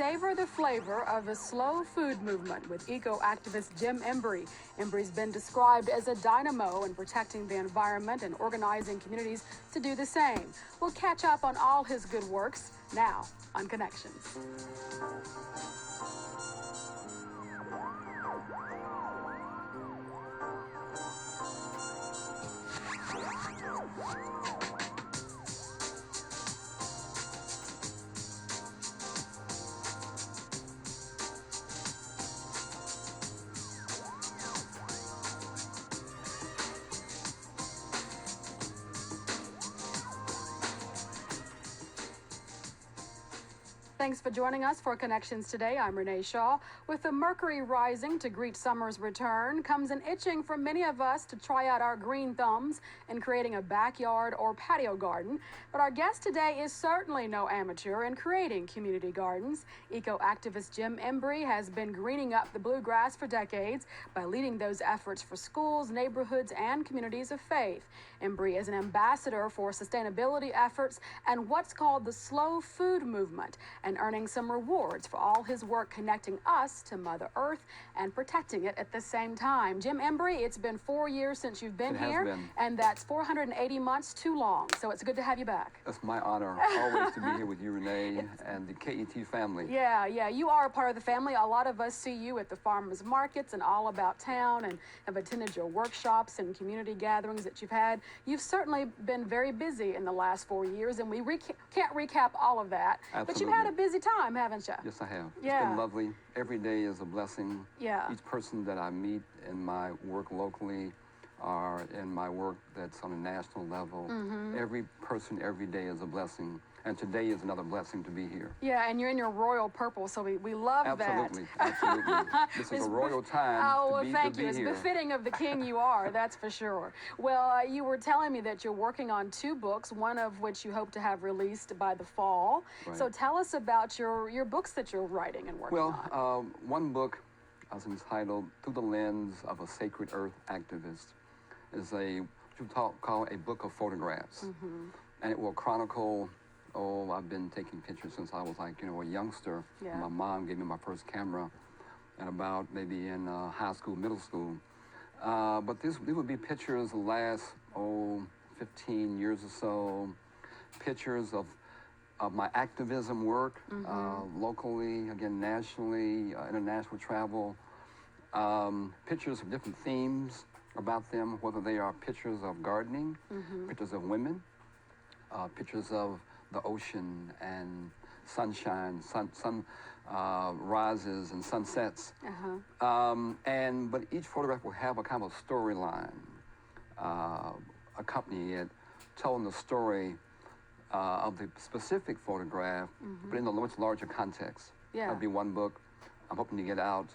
savor the flavor of the slow food movement with eco-activist Jim EMBRY. EMBRY's been described as a dynamo in protecting the environment and organizing communities to do the same. We'll catch up on all his good works now on Connections. Thanks for joining us for Connections today. I'm Renee Shaw. With the mercury rising to greet summer's return comes an itching for many of us to try out our green thumbs in creating a backyard or patio garden. But our guest today is certainly no amateur in creating community gardens. Eco-activist Jim EMBRY has been greening up the bluegrass for decades by leading those efforts for schools, neighborhoods, and communities of faith. EMBRY is an ambassador for sustainability efforts and what's called the slow food movement, and earning some rewards for all his work connecting us to Mother Earth and protecting it at the same time. Jim EMBRY, it's been 4 years since you've been here, and that's 480 months too long, so it's good to have you back. That's my honor, always to be here with you, Renee, and the KET family. Yeah, you are a part of the family. A lot of us see you at the farmers markets and all about town and have attended your workshops and community gatherings that you've had. You've certainly been very busy in the last 4 years, and we can't recap all of that. Absolutely. But you've had a busy time, haven't you? Yes, I have. Yeah. It's been lovely. Every day is a blessing. Yeah. Each person that I meet in my work locally or in my work that's on a national level, every person every day is a blessing. And today is another blessing to be here. Yeah, and you're in your royal purple, so we love absolutely, that. Absolutely. This is a royal time to be here. Thank you. It's here. Befitting of the king you are, that's for sure. Well, you were telling me that you're working on 2 books, one of which you hope to have released by the fall. Right. So tell us about your books that you're writing and working on. Well, one book is entitled Through the Lens of a Sacred Earth Activist. Is what you call a book of photographs. And it will chronicle, I've been taking pictures since I was a youngster. Yeah. My mom gave me my first camera and about maybe in high school, middle school. But these would be pictures the last, 15 years or so. Pictures of my activism work, locally, again, nationally, international travel. Pictures of different themes about them, whether they are pictures of gardening, pictures of women, pictures of the ocean and sunshine, sun rises and sunsets. But each photograph will have a kind of a storyline accompanying it, telling the story of the specific photograph, but in a much larger context. Yeah. That'll be one book. I'm hoping to get out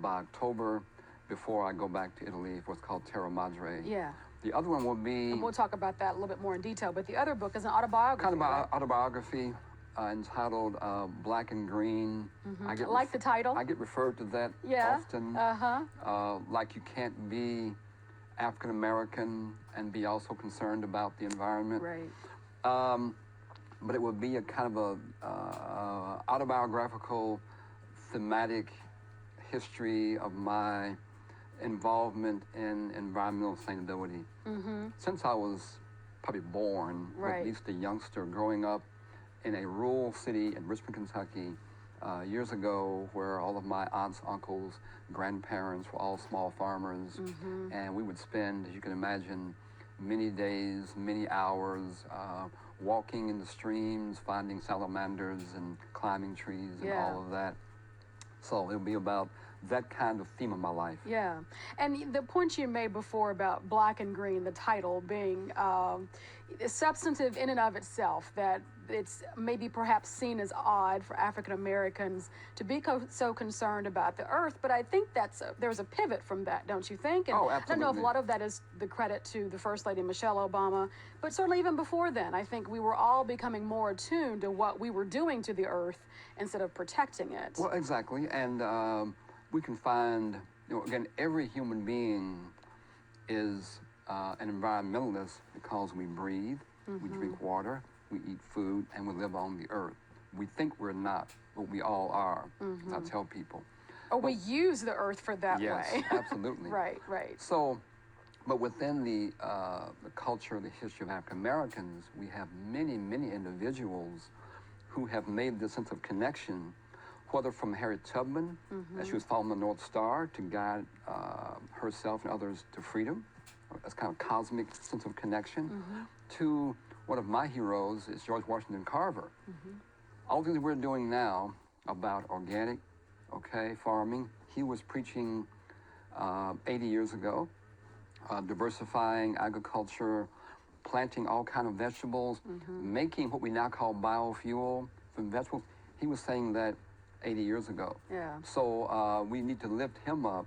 by October, before I go back to Italy for what's called TERRA Madre. Yeah. The other one will be... And we'll talk about that a little bit more in detail, but the other book is an autobiography, kind of right? autobiography entitled Black and Green. I like the title. I get referred to that often. Like you can't be African American and be also concerned about the environment. Right. But it would be a kind of a autobiographical, thematic history of my involvement in environmental sustainability. Since I was probably born, or at least a youngster, growing up in a rural city in Richmond, Kentucky, years ago, where all of my aunts, uncles, grandparents were all small farmers, and we would spend, as you can imagine, many days, many hours walking in the streams, finding salamanders and climbing trees and all of that. So it'll be about that kind of theme of my life. Yeah, and the point you made before about Black and Green, the title being substantive in and of itself, that it's maybe perhaps seen as odd for African Americans to be so concerned about the earth, but I think there's a pivot from that, don't you think? And absolutely. I don't know if a lot of that is the credit to the First Lady Michelle Obama, but certainly even before then, I think we were all becoming more attuned to what we were doing to the earth instead of protecting it. Well, exactly, and we can find, again, every human being is an environmentalist because we breathe, we drink water, we eat food, and we live on the earth. we think we're not, but we all are, as I tell people. Or we use the earth for that Yes, way. absolutely. Right, right. So, but within the culture, the history of African Americans, we have many, many individuals who have made this sense of connection, whether from Harriet Tubman, as she was following the North Star to guide herself and others to freedom, that's kind of cosmic sense of connection, to one of my heroes is George Washington Carver. All the things we're doing now about organic, farming, he was preaching 80 years ago, diversifying agriculture, planting all kind of vegetables, making what we now call biofuel from vegetables. He was saying that 80 years ago. Yeah. So we need to lift him up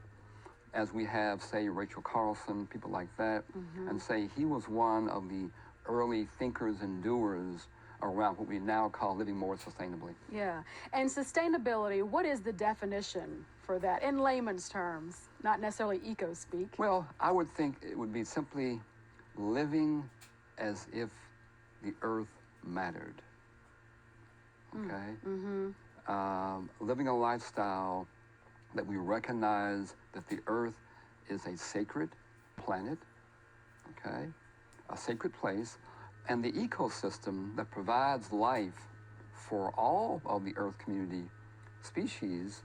as we have, say, Rachel Carlson, people like that, and say he was one of the early thinkers and doers around what we now call living more sustainably. Yeah. And sustainability, what is the definition for that in layman's terms, not necessarily eco-speak? Well, I would think it would be simply living as if the earth mattered. Living a lifestyle that we recognize that the earth is a sacred planet, a sacred place, and the ecosystem that provides life for all of the earth community species,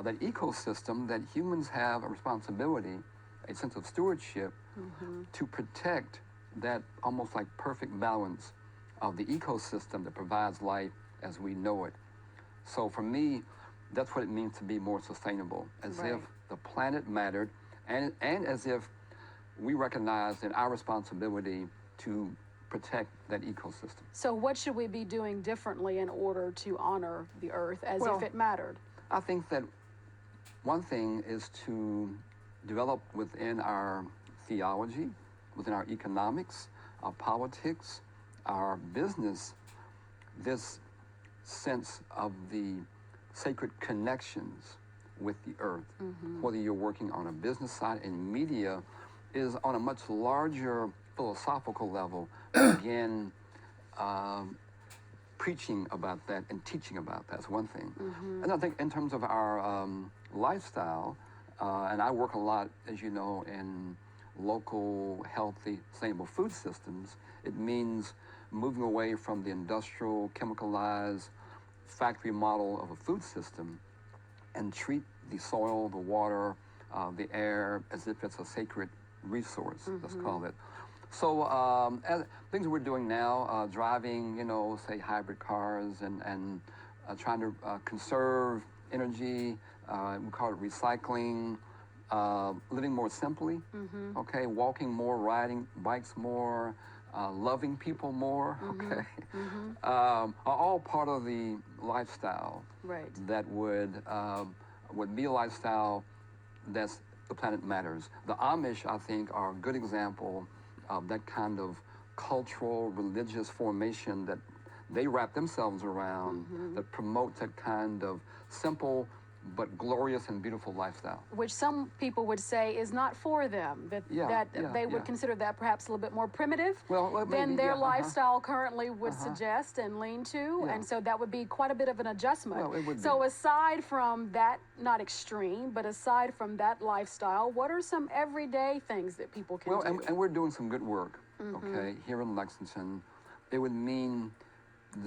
that ecosystem that humans have a responsibility, a sense of stewardship to protect that almost like perfect balance of the ecosystem that provides life as we know it. So for me, that's what it means to be more sustainable, as if the planet mattered, and as if we recognize that our responsibility to protect that ecosystem. So what should we be doing differently in order to honor the earth as if it mattered? I think that one thing is to develop within our theology, within our economics, our politics, our business, this sense of the sacred connections with the earth. Whether you're working on a business side, and media is on a much larger philosophical level, again, preaching about that and teaching about that's one thing. And I think in terms of our lifestyle, and I work a lot, as you know, in local, healthy, sustainable food systems, it means moving away from the industrial, chemicalized factory model of a food system and treat the soil, the water, the air as if it's a sacred resource, let's call it. So as things we're doing now, driving, say hybrid cars and trying to conserve energy, we call it recycling, living more simply, walking more, riding bikes more, loving people more, are all part of the lifestyle that would be a lifestyle that's the planet matters. The Amish, I think, are a good example of that kind of cultural, religious formation that they wrap themselves around, that promotes that kind of simple but glorious and beautiful lifestyle. Which some people would say is not for them, that they would consider that perhaps a little bit more primitive than their lifestyle currently would suggest and lean to, and so that would be quite a bit of an adjustment. Well, it would so be. Aside from that, not extreme, but aside from that lifestyle, what are some everyday things that people can do? And we're doing some good work, here in Lexington. It would mean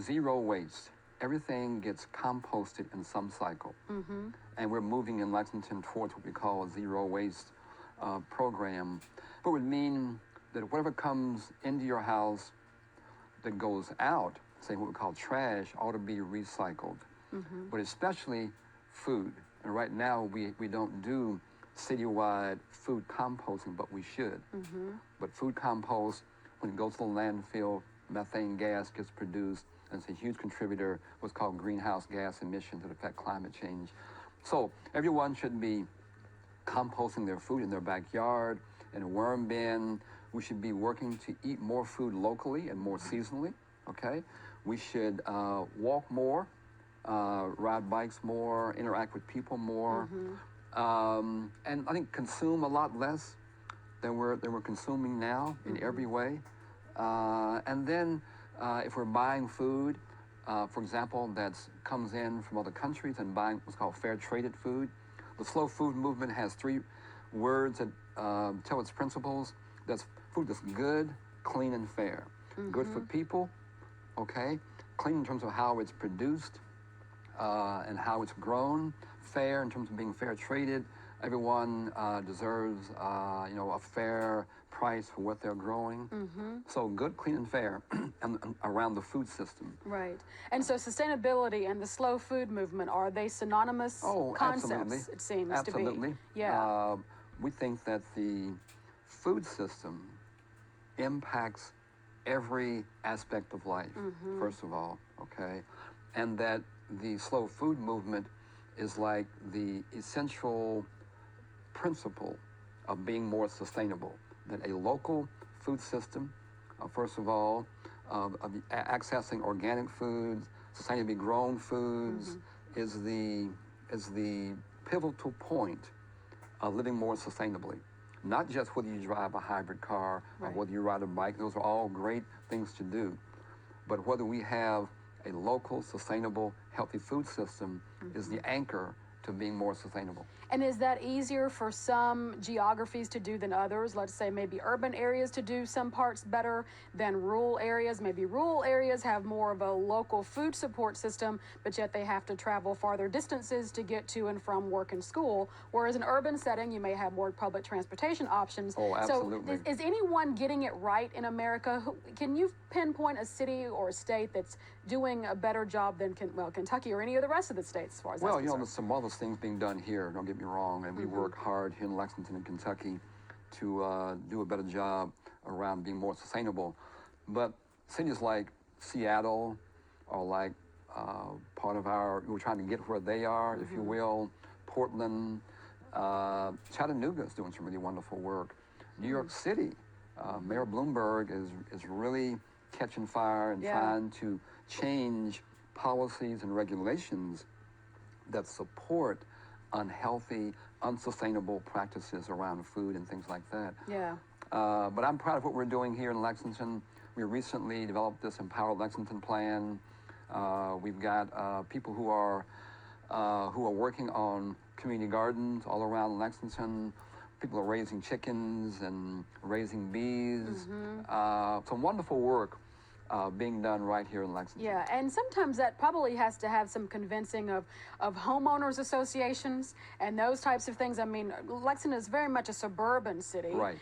zero waste. Everything gets composted in some cycle. And we're moving in Lexington towards what we call a zero waste program. But it would mean that whatever comes into your house that goes out, say what we call trash, ought to be recycled. But especially food. And right now we don't do citywide food composting, but we should. But food compost, when it goes to the landfill, methane gas gets produced, and it's a huge contributor, what's called greenhouse gas emissions that affect climate change. So everyone should be composting their food in their backyard, in a worm bin. We should be working to eat more food locally and more seasonally, We should walk more, ride bikes more, interact with people more, and I think consume a lot less than we're consuming now in every way. And then if we're buying food, for example, that comes in from other countries and buying what's called fair traded food. The slow food movement has 3 words that tell its principles. That's food that's good, clean, and fair. Good for people, okay? Clean in terms of how it's produced and how it's grown. Fair in terms of being fair traded. Everyone deserves, a fair price for what they're growing. So good, clean, and fair and around the food system. Right. And so sustainability and the slow food movement, are they synonymous concepts, absolutely. it seems Absolutely. to be? Yeah. We think that the food system impacts every aspect of life, first of all, okay? And that the slow food movement is like the essential principle of being more sustainable. That a local food system, first of all, of accessing organic foods, sustainably grown foods, is the pivotal point of living more sustainably. Not just whether you drive a hybrid car or whether you ride a bike, those are all great things to do. But whether we have a local, sustainable, healthy food system is the anchor to being more sustainable. And is that easier for some geographies to do than others? Let's say maybe urban areas to do some parts better than rural areas. Maybe rural areas have more of a local food support system, but yet they have to travel farther distances to get to and from work and school. Whereas in urban setting, you may have more public transportation options. Oh, absolutely. So is anyone getting it right in America? Can you pinpoint a city or a state that's doing a better job than Kentucky or any of the rest of the states as far as that's concerned? There's some marvelous things being done here, don't get me wrong, and we work hard here in Lexington and Kentucky to do a better job around being more sustainable. But cities like Seattle are like part of we're trying to get where they are, if you will. Portland, Chattanooga is doing some really wonderful work. New York City, Mayor Bloomberg is really catching fire and trying to change policies and regulations that support unhealthy, unsustainable practices around food and things like that. Yeah. But I'm proud of what we're doing here in Lexington. We recently developed this Empower Lexington plan. We've got people who are working on community gardens all around Lexington. People are raising chickens and raising bees. Some wonderful work being done right here in Lexington. Yeah, and sometimes that probably has to have some convincing of homeowners associations and those types of things. I mean, Lexington is very much a suburban city. Right.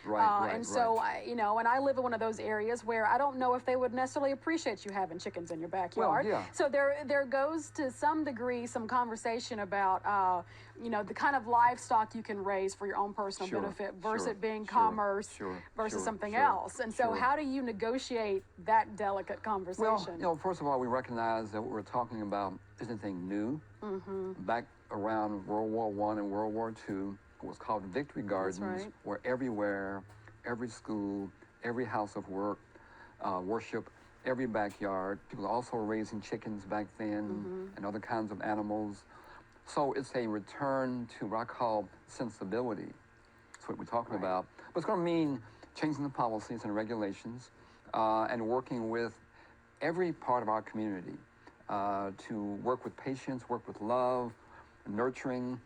And so, and I live in one of those areas where I don't know if they would necessarily appreciate you having chickens in your backyard. Well, yeah. So there goes to some degree some conversation about, the kind of livestock you can raise for your own personal benefit versus it being commerce versus something else. And so how do you negotiate that delicate conversation? Well, first of all, we recognize that what we're talking about isn't anything new. Back around World War I and World War II, it was called Victory Gardens, where everywhere, every school, every house of worship, every backyard, people also were raising chickens back then and other kinds of animals. So it's a return to what I call sensibility. That's what we're talking about. But it's going to mean changing the policies and regulations and working with every part of our community to work with patience, work with love, nurturing.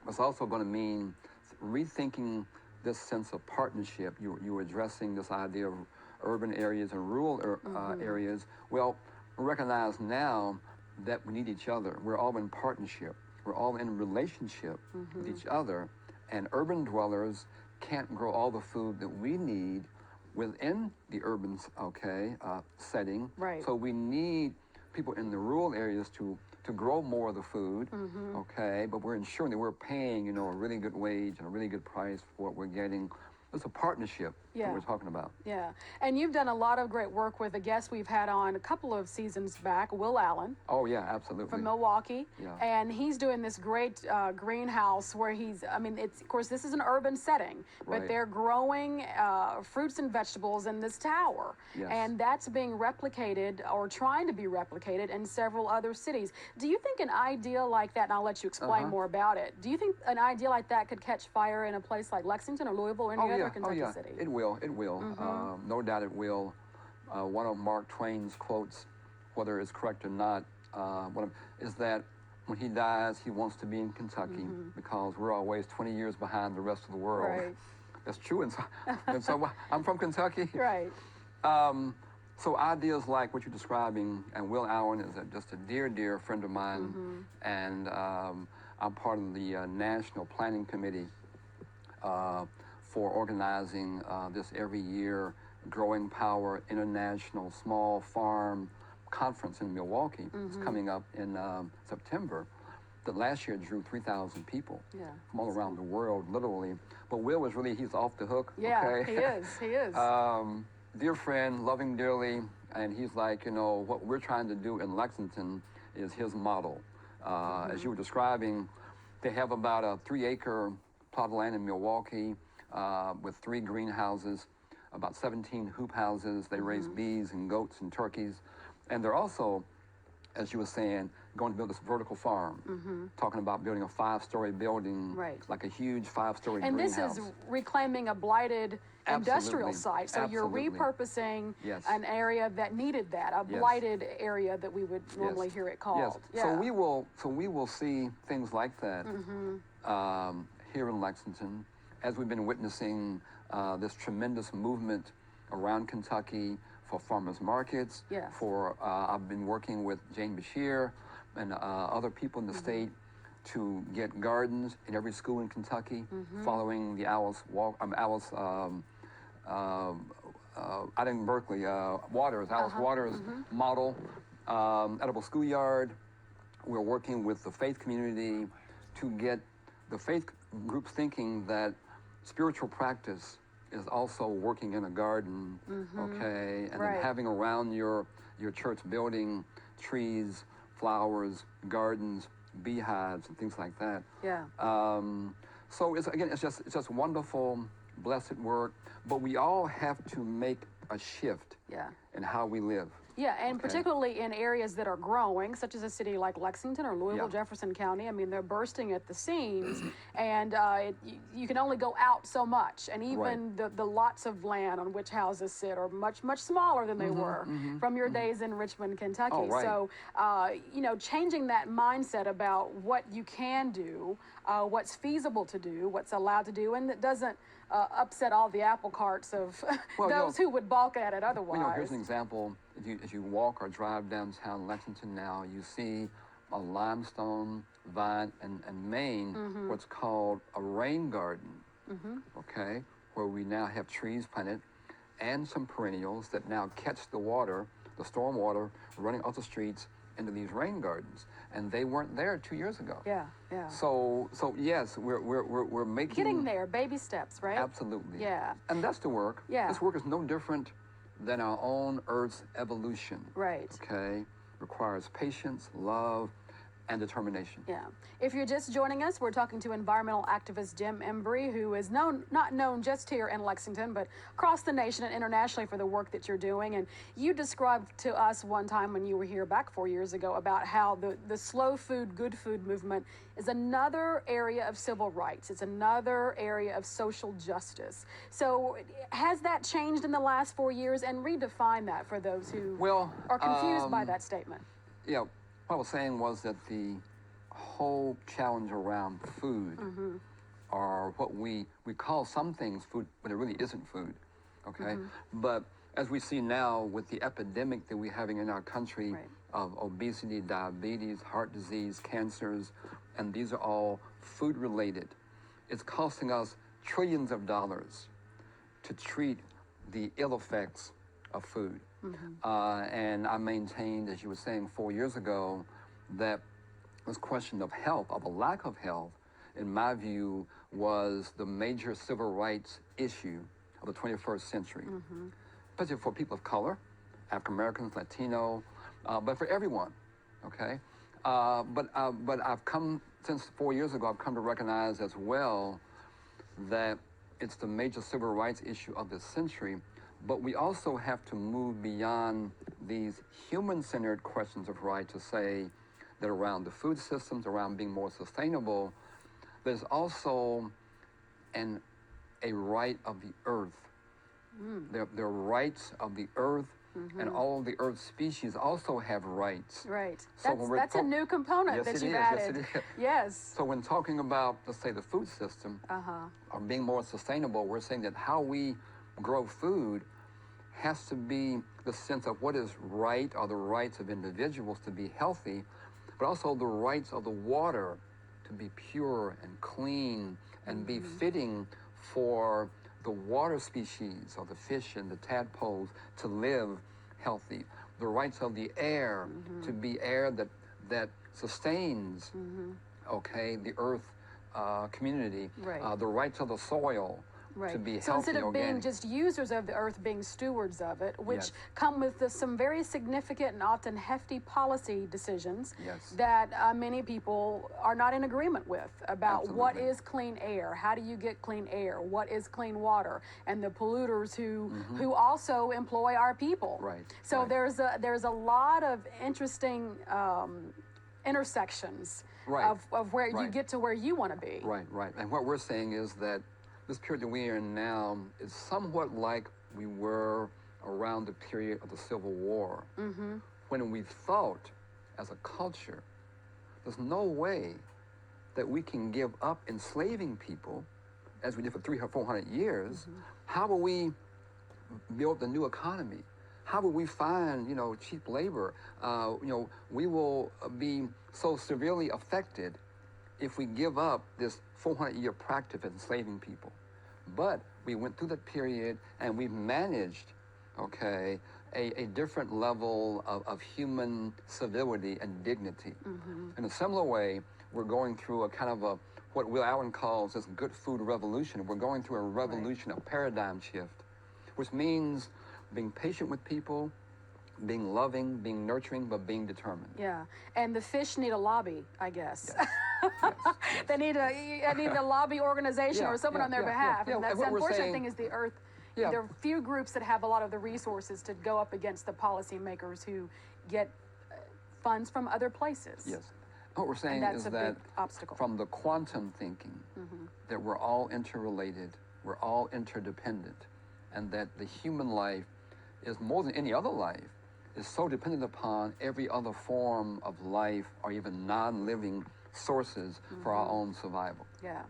It's also going to mean rethinking this sense of partnership. You were addressing this idea of urban areas and rural areas. Well, we recognize now that we need each other. We're all in partnership. We're all in relationship with each other. And urban dwellers can't grow all the food that we need within the urban setting. Right. So we need people in the rural areas to grow more of the food, but we're ensuring that we're paying, a really good wage and a really good price for what we're getting. It's a partnership that we're talking about. Yeah, and you've done a lot of great work with a guest we've had on a couple of seasons back, Will Allen. Oh, yeah, absolutely. From Milwaukee. Yeah. And he's doing this great greenhouse where of course, this is an urban setting, but they're growing fruits and vegetables in this tower. Yes. And that's being replicated or trying to be replicated in several other cities. Do you think an idea like that, and I'll let you explain more about it, do you think an idea like that could catch fire in a place like Lexington or Louisville or any other Kentucky city? It will. No doubt it will. One of Mark Twain's quotes whether it's correct or not, is that when he dies, he wants to be in Kentucky because we're always 20 years behind the rest of the world. Right. That's true, and so I'm from Kentucky. Right. So ideas like what you're describing, and Will Allen is just a dear, dear friend of mine, and I'm part of the National Planning Committee for organizing this every year Growing Power International Small Farm Conference in Milwaukee. It's coming up in September. That last year drew 3,000 people from all around the world, literally. But Will was really, he's off the hook. Yeah, okay? he is. Dear friend, love him dearly, and he's like, you know, what we're trying to do in Lexington is his model. As you were describing, they have about a 3-acre plot of land in Milwaukee with 3 greenhouses, about 17 hoop houses. They raise bees and goats and turkeys. And they're also, as you were saying, going to build this vertical farm, talking about building a 5-story building, like a huge 5-story greenhouse. And this is reclaiming a blighted industrial site. So you're repurposing an area that needed that, a blighted area that we would normally hear it called. Yes. So we will see things like that here in Lexington, as we've been witnessing this tremendous movement around Kentucky for farmers markets. For I've been working with Jane Bashir and other people in the state to get gardens in every school in Kentucky, following the Alice out in Berkeley, Alice Waters model. Edible Schoolyard. We're working with the faith community to get the faith groups thinking that spiritual practice is also working in a garden, okay, and then having around your church building trees, flowers, gardens, beehives, and things like that. So it's just wonderful, blessed work. But we all have to make a shift in how we live. And particularly in areas that are growing, such as a city like Lexington or Louisville, Jefferson County. I mean, they're bursting at the seams, and you can only go out so much. And even the lots of land on which houses sit are much, much smaller than they were from your days in Richmond, Kentucky. So, you know, changing that mindset about what you can do, what's feasible to do, what's allowed to do, and that doesn't upset all the apple carts of those who would balk at it otherwise. You know, here's an example. As you walk or drive downtown Lexington now, you see a limestone, vine, and main, what's called a rain garden, okay, where we now have trees planted and some perennials that now catch the water, the storm water, running off the streets into these rain gardens. And they weren't there 2 years ago. So yes, we're making... Getting there, baby steps, right? Absolutely. And that's the work. This work is no different than our own Earth's evolution. Okay? Requires patience, love, and determination. If you're just joining us, we're talking to environmental activist Jim EMBRY, who is not known just here in Lexington, but across the nation and internationally for the work that you're doing. And you described to us one time when you were here back 4 years ago about how the slow food, good food movement is another area of civil rights. It's another area of social justice. So has that changed in the last 4 years? And redefine that for those who are confused by that statement. What I was saying was that the whole challenge around food, or what we call some things food, but it really isn't food, okay? But as we see now with the epidemic that we're having in our country of obesity, diabetes, heart disease, cancers, and these are all food related, it's costing us trillions of dollars to treat the ill effects of food. And I maintained, as you were saying 4 years ago, that this question of health, of a lack of health, in my view, was the major civil rights issue of the 21st century, especially for people of color, African Americans, Latino, but for everyone, okay? But I've come, since 4 years ago, I've come to recognize as well that it's the major civil rights issue of this century. But we also have to move beyond these human-centered questions of right to say that around the food systems, around being more sustainable, there's also a right of the earth. There are rights of the earth and all of the Earth species also have rights. Right. So when That's a new component yes, that it you've is. added. Yes, it is. Yes. So when talking about, let's say, the food system, or being more sustainable, we're saying that how we grow food has to be the sense of what is right, or the rights of individuals to be healthy, but also the rights of the water to be pure and clean and be fitting for the water species, or the fish and the tadpoles, to live healthy. The rights of the air to be air that sustains, okay, the earth community. Right. The rights of the soil to be So healthy, instead of organic. being just users of the earth, being stewards of it, which Yes. come with some very significant and often hefty policy decisions Yes. that many people are not in agreement with about what Absolutely. is clean air, how do you get clean air, what is clean water, and the polluters who also employ our people. Right, So right. there's a lot of interesting intersections Right, of where you right. get to where you want to be. Right, right. And what we're saying is that this period that we are in now is somewhat like we were around the period of the Civil War, when we thought, as a culture, there's no way that we can give up enslaving people, as we did for 300, 400 years. How will we build the new economy? How will we find, cheap labor? We will be so severely affected if we give up this 400-year practice of enslaving people. But we went through that period, and we managed, okay, a different level of human civility and dignity. In a similar way, we're going through a kind of what Will Allen calls this good food revolution. We're going through a revolution, a paradigm shift, which means being patient with people, being loving, being nurturing, but being determined. Yeah, and the fish need a lobby, I guess. Yes. Yes, yes. They need a lobby organization or someone on their behalf. Yeah. And that's And the what we're unfortunate saying- thing is the earth. Yeah. There are few groups that have a lot of the resources to go up against the policymakers who get funds from other places. Yes. What we're saying that's is a that big obstacle. from the quantum thinking, that we're all interrelated, we're all interdependent, and that the human life is more than any other life, is so dependent upon every other form of life, or even non-living sources for our own survival. Yeah.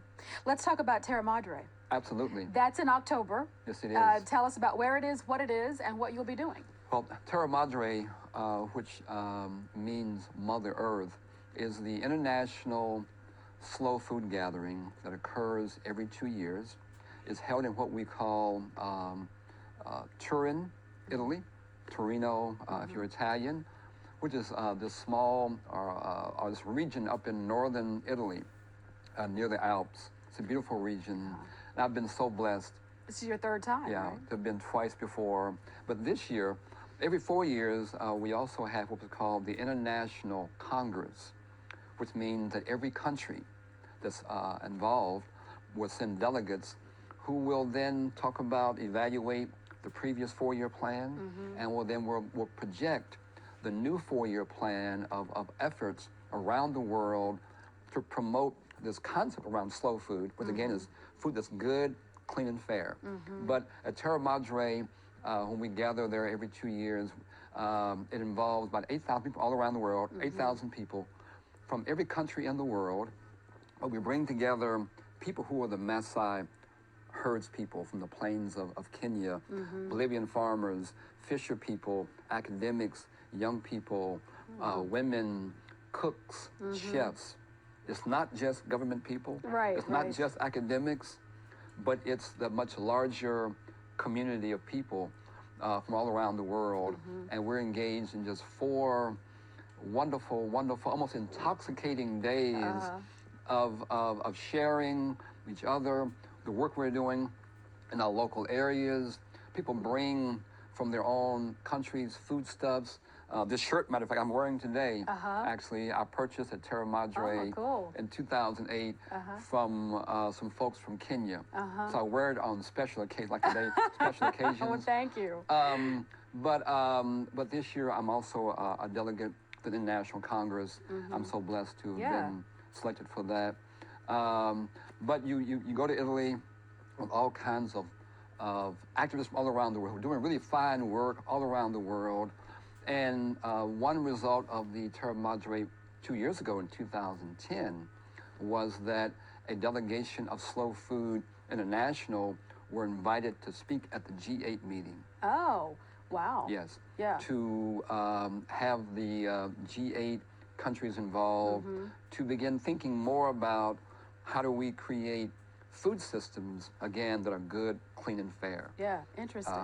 Let's talk about Terra Madre. Absolutely. That's in October. Yes, it is. Tell us about where it is, what it is, and what you'll be doing. Well, Terra Madre, which means Mother Earth, is the international slow food gathering that occurs every 2 years. It's held in what we call Turin, Italy, Torino, if you're Italian, which is this small or this region up in northern Italy, near the Alps. It's a beautiful region. And I've been so blessed. This is your third time, Yeah, right? I've been twice before. But this year, every 4 years, we also have what was called the International Congress, which means that every country that's involved will send delegates who will then talk about, evaluate the previous 4-year plan, and will project the new 4-year plan of efforts around the world to promote this concept around slow food, which again is food that's good, clean, and fair. But at Terra Madre, when we gather there every 2 years, it involves about 8,000 people all around the world, 8,000 people from every country in the world. But we bring together people who are the Maasai herds people from the plains of Kenya, Bolivian farmers, fisher people, academics, young people, women, cooks, chefs. It's not just government people. Right, It's not right. just academics, but it's the much larger community of people from all around the world. And we're engaged in just 4 wonderful, wonderful, almost intoxicating days of sharing each other, the work we're doing in our local areas. People bring from their own countries foodstuffs. This shirt, matter of fact, I'm wearing today, actually, I purchased at Terra Madre cool. in 2008 from some folks from Kenya. So I wear it on special occasions, like today, special occasions. Well, thank you. But this year, I'm also a delegate to the International Congress. I'm so blessed to have been selected for that. But you go to Italy with all kinds of activists from all around the world who are doing really fine work all around the world. And one result of the TERRA Madre 2 years ago in 2010 was that a delegation of Slow Food International were invited to speak at the G8 meeting. Oh, wow. Yes. Yeah. To have the G8 countries involved, to begin thinking more about how do we create food systems, again, that are good, clean, and fair. Yeah, interesting.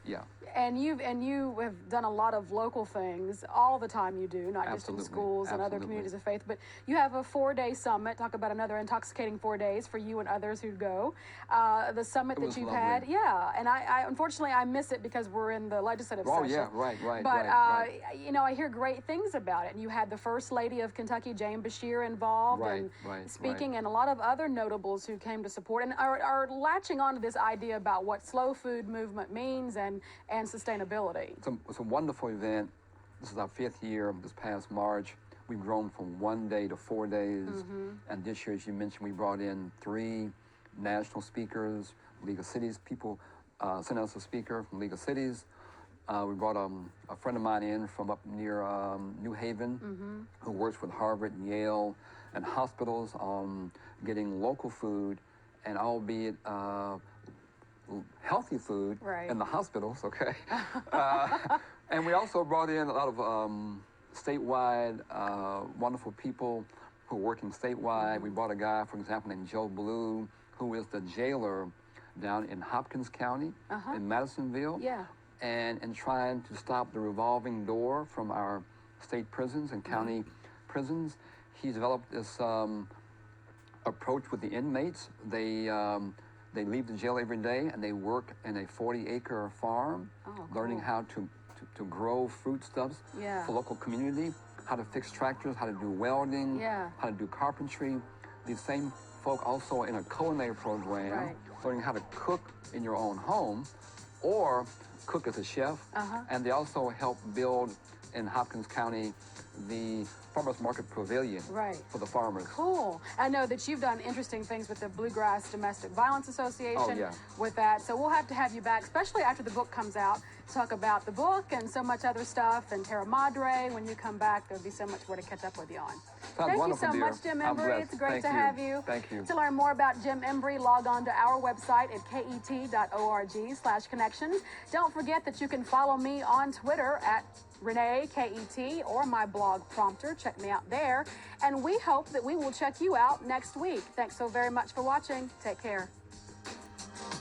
Yeah. And you have done a lot of local things all the time. You do, not just in Absolutely. schools and other communities of faith, but you have a 4-day summit. Talk about another intoxicating 4 days for you and others who go. The summit that you've had, yeah. And I unfortunately I miss it because we're in the legislative session. Oh yeah, right. But you know, I hear great things about it. And you had the First Lady of Kentucky, Jane Bashir, involved and speaking, and a lot of other notables who came to support and are latching on to this idea about what slow food movement means and sustainability. It's a wonderful event. This is our 5th year. This past March, we've grown from 1 day to 4 days. And this year, as you mentioned, we brought in 3 national speakers. League of Cities people sent us a speaker from League of Cities. We brought a friend of mine in from up near New Haven who works with Harvard and Yale and hospitals on getting local food, and albeit healthy food in the hospitals, okay? And we also brought in a lot of statewide wonderful people who are working statewide. We brought a guy, for example, named Joe Blue, who is the jailer down in Hopkins County in Madisonville. Yeah. And trying to stop the revolving door from our state prisons and county prisons. He's developed this approach with the inmates. They leave the jail every day and they work in a 40-acre farm, learning how to grow foodstuffs for local community, how to fix tractors, how to do welding, how to do carpentry. These same folk also in a culinary program, learning how to cook in your own home or cook as a chef. And they also help build in Hopkins County the Farmers Market Pavilion for the farmers. Cool. I know that you've done interesting things with the Bluegrass Domestic Violence Association with that. So we'll have to have you back, especially after the book comes out, to talk about the book and so much other stuff and TERRA Madre. When you come back, there'll be so much more to catch up with you on. Thank you so much, Jim Embry. It's great to have you. Thank you. To learn more about Jim Embry, log on to our website at ket.org/connections. Don't forget that you can follow me on Twitter at Renee, KET, or my blog prompter. Check me out there. And we hope that we will check you out next week. Thanks so very much for watching. Take care.